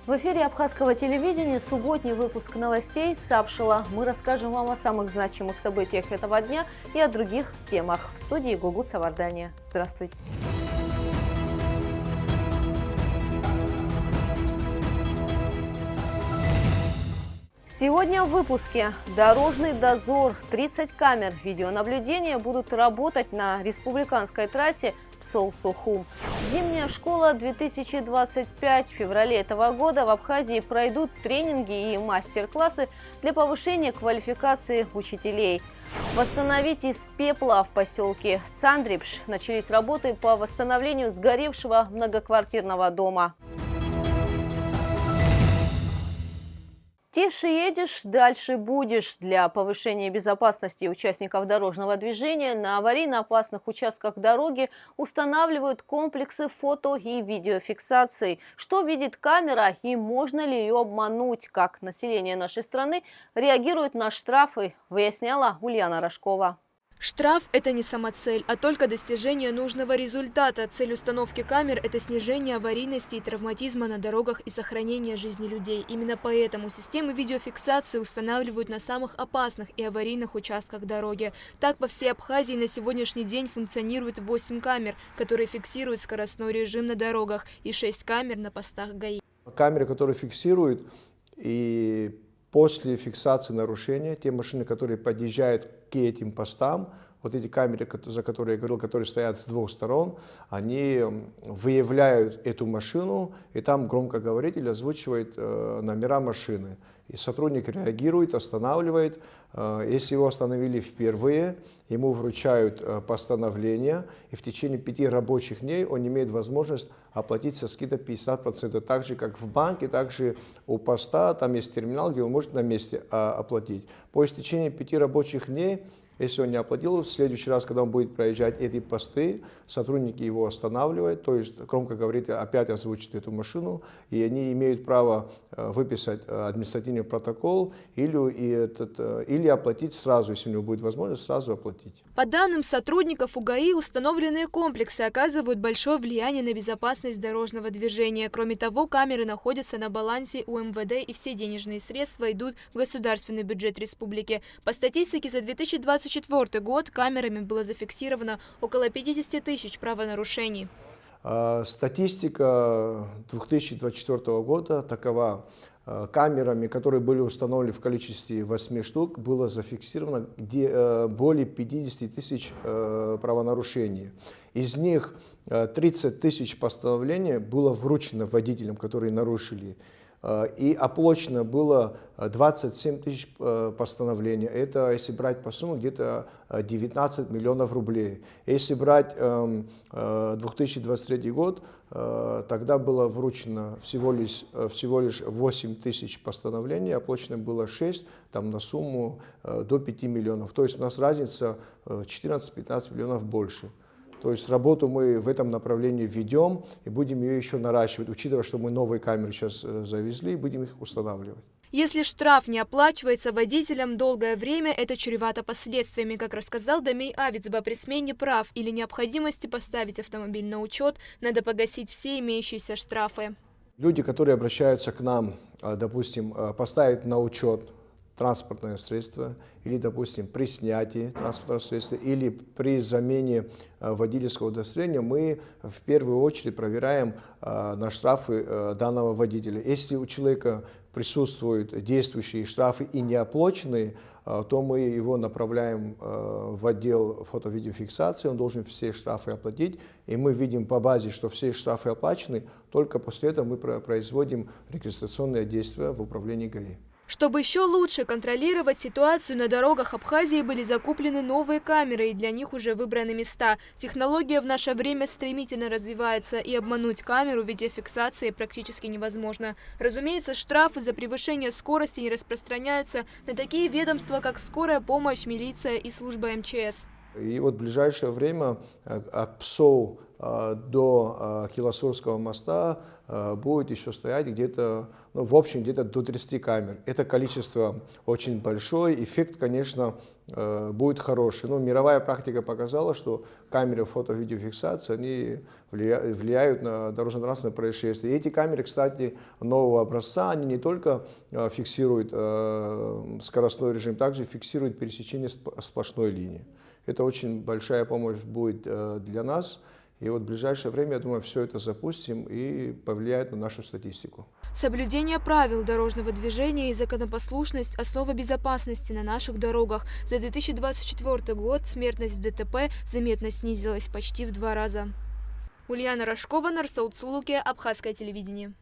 В эфире Абхазского телевидения субботний выпуск новостей «Сапшила». Мы расскажем вам о самых значимых событиях этого дня и о других темах. В студии Гугут Савардания. Здравствуйте. Сегодня в выпуске дорожный дозор, 30 камер видеонаблюдения будут работать на республиканской трассе Псол-Сухум. Зимняя школа 2025 в феврале этого года в Абхазии пройдут тренинги и мастер-классы для повышения квалификации учителей. Восстановить из пепла в поселке Цандрипш начались работы по восстановлению сгоревшего многоквартирного дома. Тише едешь, дальше будешь. Для повышения безопасности участников дорожного движения на аварийно-опасных участках дороги устанавливают комплексы фото- и видеофиксации. Что видит камера и можно ли ее обмануть? Как население нашей страны реагирует на штрафы, выясняла Ульяна Рожкова. Штраф – это не самоцель, а только достижение нужного результата. Цель установки камер – это снижение аварийности и травматизма на дорогах и сохранение жизни людей. Именно поэтому системы видеофиксации устанавливают на самых опасных и аварийных участках дороги. Так, по всей Абхазии на сегодняшний день функционирует 8 камер, которые фиксируют скоростной режим на дорогах, и 6 камер на постах ГАИ. Камеры, которые фиксируют, и после фиксации нарушения, те машины, которые подъезжают к этим постам, вот эти камеры, за которые я говорил, которые стоят с двух сторон, они выявляют эту машину, и там громкоговоритель озвучивает номера машины. И сотрудник реагирует, останавливает. Если его остановили впервые, ему вручают постановление, и в течение 5 рабочих дней он имеет возможность оплатить со скидкой 50%. Так же, как в банке, так же у поста, там есть терминал, где он может на месте оплатить. По истечении 5 рабочих дней, если он не оплатил, в следующий раз, когда он будет проезжать эти посты, сотрудники его останавливают, то есть громкоговоритель опять озвучит эту машину, и они имеют право выписать административный протокол или оплатить сразу, если у него будет возможность, сразу оплатить. По данным сотрудников УГАИ, установленные комплексы оказывают большое влияние на безопасность дорожного движения. Кроме того, камеры находятся на балансе у МВД, и все денежные средства идут в государственный бюджет республики. По статистике за 2024 год камерами было зафиксировано около 50 тысяч правонарушений. Статистика 2024 года такова. Камерами, которые были установлены в количестве 8 штук, было зафиксировано более 50 тысяч правонарушений. Из них 30 тысяч постановлений было вручено водителям, которые нарушили. И оплачено было 27 тысяч постановлений. Это, если брать по сумме, где-то 19 миллионов рублей. Если брать 2023 год, тогда было вручено всего лишь 8 тысяч постановлений, оплачено было 6, там на сумму до 5 миллионов. То есть у нас разница 14-15 миллионов больше. То есть работу мы в этом направлении ведем и будем ее еще наращивать, учитывая, что мы новые камеры сейчас завезли и будем их устанавливать. Если штраф не оплачивается водителям долгое время, это чревато последствиями, как рассказал Дамей Авицба. При смене прав или необходимости поставить автомобиль на учет, надо погасить все имеющиеся штрафы. Люди, которые обращаются к нам, допустим, поставить на учет транспортное средство, или, допустим, при снятии транспортного средства, или при замене водительского удостоверения, мы в первую очередь проверяем на штрафы данного водителя. Если у человека присутствуют действующие штрафы и неоплаченные, то мы его направляем в отдел фото-видеофиксации, он должен все штрафы оплатить, и мы видим по базе, что все штрафы оплачены, только после этого мы производим регистрационные действия в управлении ГАИ. Чтобы еще лучше контролировать ситуацию на дорогах Абхазии, были закуплены новые камеры, и для них уже выбраны места. Технология в наше время стремительно развивается, и обмануть камеру видеофиксации практически невозможно. Разумеется, штрафы за превышение скорости не распространяются на такие ведомства, как скорая помощь, милиция и служба МЧС. И вот в ближайшее время от ПСО до Килосурского моста будет еще стоять где-то, ну, в общем, где-то до 30 камер. Это количество очень большое, эффект, конечно, будет хороший. Но мировая практика показала, что камеры фото-видеофиксации, они влияют на дорожно-транспортные происшествия. И эти камеры, кстати, нового образца, они не только фиксируют скоростной режим, также фиксируют пересечение сплошной линии. Это очень большая помощь будет для нас. И вот в ближайшее время, я думаю, все это запустим и повлияет на нашу статистику. Соблюдение правил дорожного движения и законопослушность – основа безопасности на наших дорогах. За 2024 год смертность в ДТП заметно снизилась почти в 2 раза. Ульяна Рожкова, Нарсаут Сулуке, Абхазское телевидение.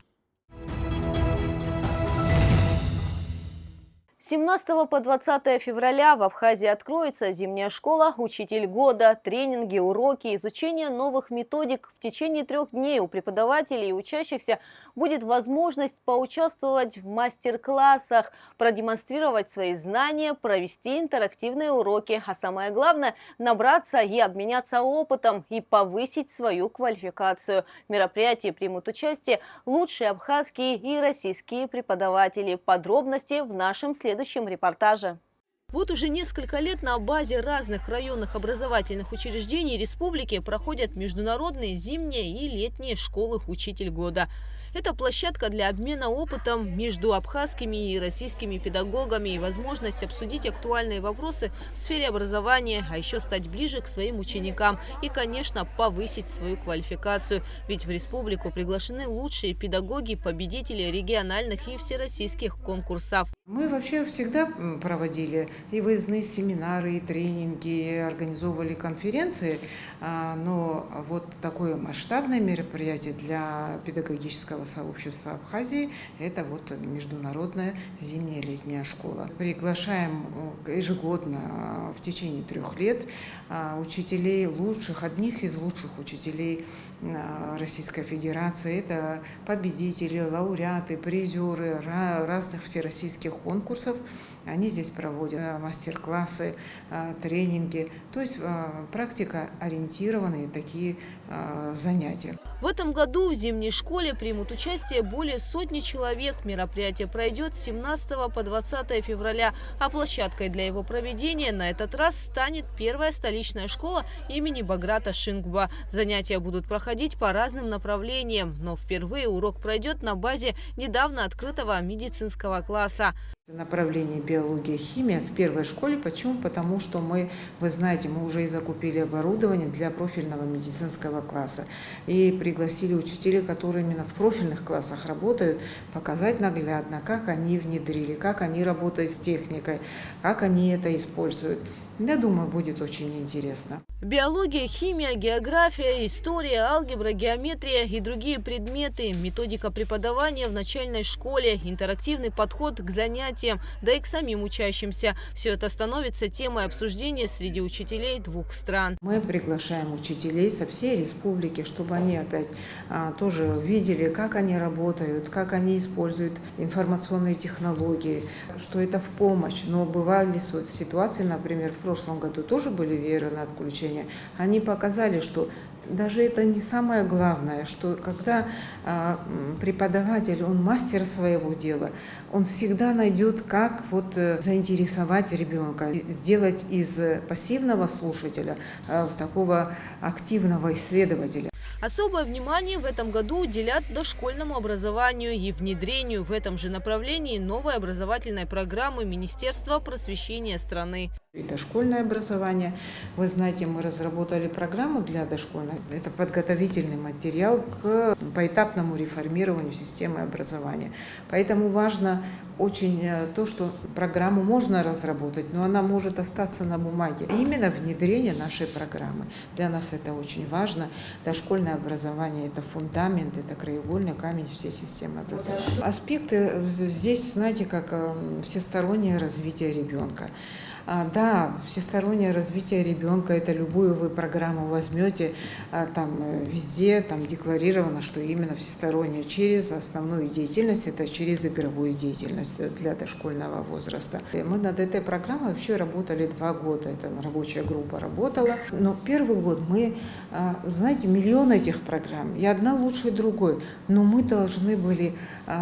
С 17 по 20 февраля в Абхазии откроется зимняя школа «Учитель года», тренинги, уроки, изучение новых методик. В течение 3 дней у преподавателей и учащихся будет возможность поучаствовать в мастер-классах, продемонстрировать свои знания, провести интерактивные уроки, а самое главное – набраться и обменяться опытом и повысить свою квалификацию. В мероприятии примут участие лучшие абхазские и российские преподаватели. Подробности в нашем следующем репортаже. Вот уже несколько лет на базе разных районных образовательных учреждений республики проходят международные зимние и летние школы «Учитель года». Это площадка для обмена опытом между абхазскими и российскими педагогами и возможность обсудить актуальные вопросы в сфере образования, а еще стать ближе к своим ученикам и, конечно, повысить свою квалификацию. Ведь в республику приглашены лучшие педагоги, победители региональных и всероссийских конкурсов. Мы вообще всегда проводили и выездные семинары, и тренинги, организовывали конференции, но вот такое масштабное мероприятие для педагогического сообщества Абхазии – это вот международная зимняя летняя школа. Приглашаем ежегодно в течение 3 лет учителей лучших, одних из лучших учителей Российской Федерации. Это победители, лауреаты, призеры разных всероссийских конкурсов. Они здесь проводят мастер-классы, тренинги, то есть практикоориентированные такие занятия. В этом году в зимней школе примут участие более 100 человек. Мероприятие пройдет с 17 по 20 февраля, а площадкой для его проведения на этот раз станет первая столичная школа имени Баграта Шингба. Занятия будут проходить по разным направлениям, но впервые урок пройдет на базе недавно открытого медицинского класса. Направление биология, химия в первой школе. Почему? Потому что вы знаете, мы уже и закупили оборудование для профильного медицинского класса. И пригласили учителей, которые именно в профильных классах работают, показать наглядно, как они внедрили, как они работают с техникой, как они это используют. Я думаю, будет очень интересно. Биология, химия, география, история, алгебра, геометрия и другие предметы, методика преподавания в начальной школе, интерактивный подход к занятиям, да и к самим учащимся. Все это становится темой обсуждения среди учителей 2 стран. Мы приглашаем учителей со всей республики, чтобы они опять тоже видели, как они работают, как они используют информационные технологии, что это в помощь. Но бывали ситуации, например, в прошлом году тоже были веерные отключения. Они показали, что даже это не самое главное, что когда преподаватель, он мастер своего дела, он всегда найдет, как заинтересовать ребенка, сделать из пассивного слушателя такого активного исследователя. Особое внимание в этом году уделят дошкольному образованию и внедрению в этом же направлении новой образовательной программы Министерства просвещения страны. И дошкольное образование. Вы знаете, мы разработали программу для дошкольного. Это подготовительный материал к поэтапному реформированию системы образования. Поэтому важно очень то, что программу можно разработать, но она может остаться на бумаге. Именно внедрение нашей программы. Для нас это очень важно. Дошкольное образование – это фундамент, это краеугольный камень всей системы образования. Аспекты здесь, знаете, как всестороннее развитие ребенка. Да, всестороннее развитие ребенка, это любую вы программу возьмете, там везде там декларировано, что именно всестороннее через основную деятельность, это через игровую деятельность для дошкольного возраста. Мы над этой программой вообще работали 2 года, это рабочая группа работала. Но первый год мы, знаете, миллион этих программ, и одна лучше другой, но мы должны были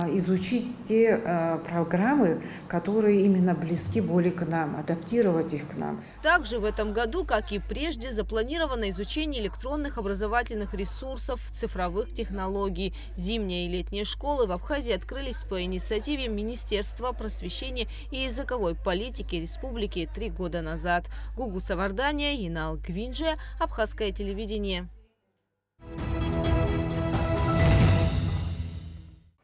изучить те программы, которые именно близки более к нам, адаптировать их к нам. Также в этом году, как и прежде, запланировано изучение электронных образовательных ресурсов, цифровых технологий. Зимние и летние школы в Абхазии открылись по инициативе Министерства просвещения и языковой политики республики 3 года назад. Гугу Савардания, Инал Гвинджия, Абхазское телевидение.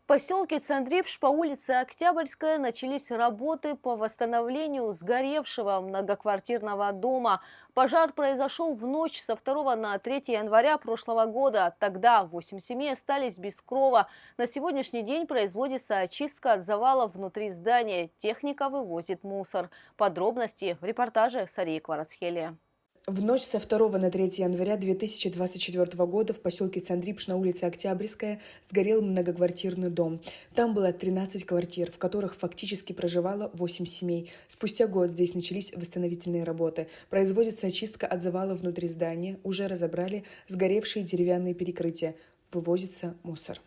В поселке Цандрипш по улице Октябрьская начались работы по восстановлению сгоревшего многоквартирного дома. Пожар произошел в ночь со 2 на 3 января прошлого года. Тогда 8 семей остались без крова. На сегодняшний день производится очистка от завалов внутри здания. Техника вывозит мусор. Подробности в репортаже Сарии Кварацхелия. В ночь со 2 на 3 января 2024 года в поселке Цандрипш на улице Октябрьская сгорел многоквартирный дом. Там было 13 квартир, в которых фактически проживало 8 семей. Спустя год здесь начались восстановительные работы. Производится очистка от завалов внутри здания. Уже разобрали сгоревшие деревянные перекрытия. Вывозится мусор.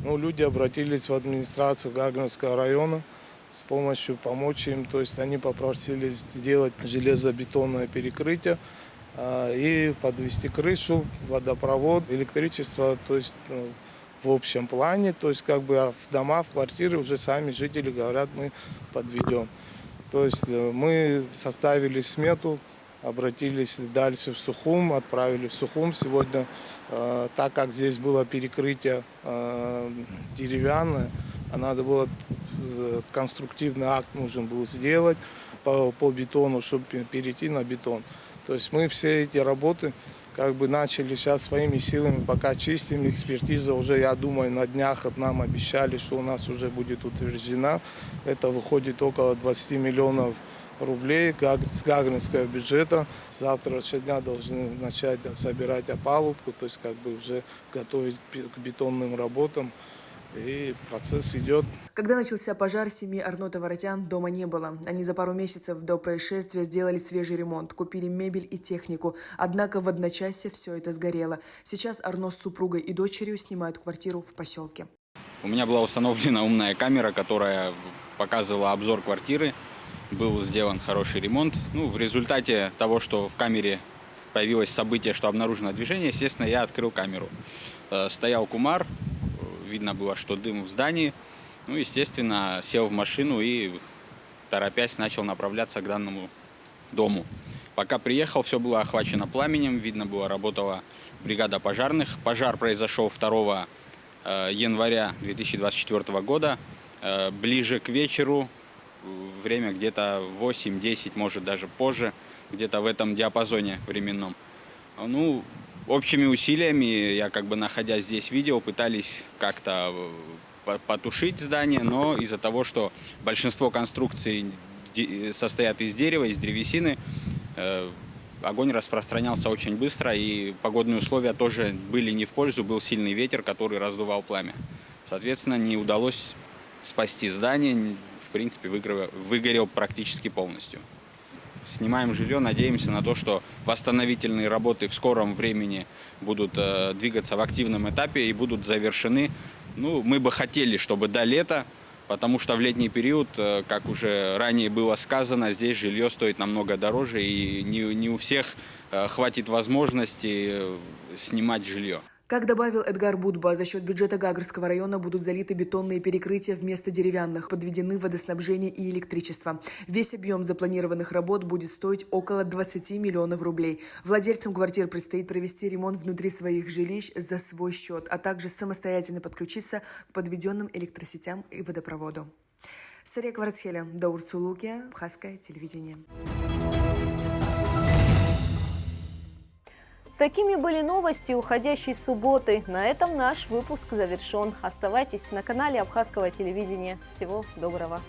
Люди обратились в администрацию Гагринского района с помощью помочь им, то есть они попросили сделать железобетонное перекрытие и подвести крышу, водопровод, электричество, то есть в общем плане, то есть в дома, в квартиры уже сами жители говорят, мы подведем. То есть мы составили смету, обратились дальше в Сухум, отправили в Сухум. Сегодня, так как здесь было перекрытие деревянное, надо было конструктивный акт нужен был сделать по бетону, чтобы перейти на бетон. То есть мы все эти работы начали сейчас своими силами, пока чистим. Экспертиза уже, я думаю, на днях нам обещали, что у нас уже будет утверждена. Это выходит около 20 миллионов рублей с гагринского бюджета. С завтрашнего дня должны начать собирать опалубку, то есть уже готовить к бетонным работам. И процесс идет. Когда начался пожар семьи Арно-Товаротян, дома не было. Они за пару месяцев до происшествия сделали свежий ремонт, купили мебель и технику. Однако в одночасье все это сгорело. Сейчас Арно с супругой и дочерью снимают квартиру в поселке. У меня была установлена умная камера, которая показывала обзор квартиры. Был сделан хороший ремонт. В результате того, что в камере появилось событие, что обнаружено движение, естественно, я открыл камеру. Стоял кумар. Видно было, что дым в здании. Естественно, сел в машину и, торопясь, начал направляться к данному дому. Пока приехал, все было охвачено пламенем. Видно было, работала бригада пожарных. Пожар произошел 2 января 2024 года. Ближе к вечеру, время где-то 8-10, может даже позже, где-то в этом диапазоне временном. Общими усилиями, я находясь здесь видео, пытались как-то потушить здание, но из-за того, что большинство конструкций состоят из дерева, из древесины, огонь распространялся очень быстро, и погодные условия тоже были не в пользу, был сильный ветер, который раздувал пламя. Соответственно, не удалось спасти здание, в принципе, выгорел практически полностью. Снимаем жилье, надеемся на то, что восстановительные работы в скором времени будут двигаться в активном этапе и будут завершены. Мы бы хотели, чтобы до лета, потому что в летний период, как уже ранее было сказано, здесь жилье стоит намного дороже, и не у всех хватит возможности снимать жилье. Как добавил Эдгар Будба, за счет бюджета Гагрского района будут залиты бетонные перекрытия вместо деревянных, подведены водоснабжение и электричество. Весь объем запланированных работ будет стоить около 20 миллионов рублей. Владельцам квартир предстоит провести ремонт внутри своих жилищ за свой счет, а также самостоятельно подключиться к подведенным электросетям и водопроводу. Сария Кварацхелия, Даур Цулукия, Абхазское телевидение. Такими были новости уходящей субботы. На этом наш выпуск завершен. Оставайтесь на канале Абхазского телевидения. Всего доброго.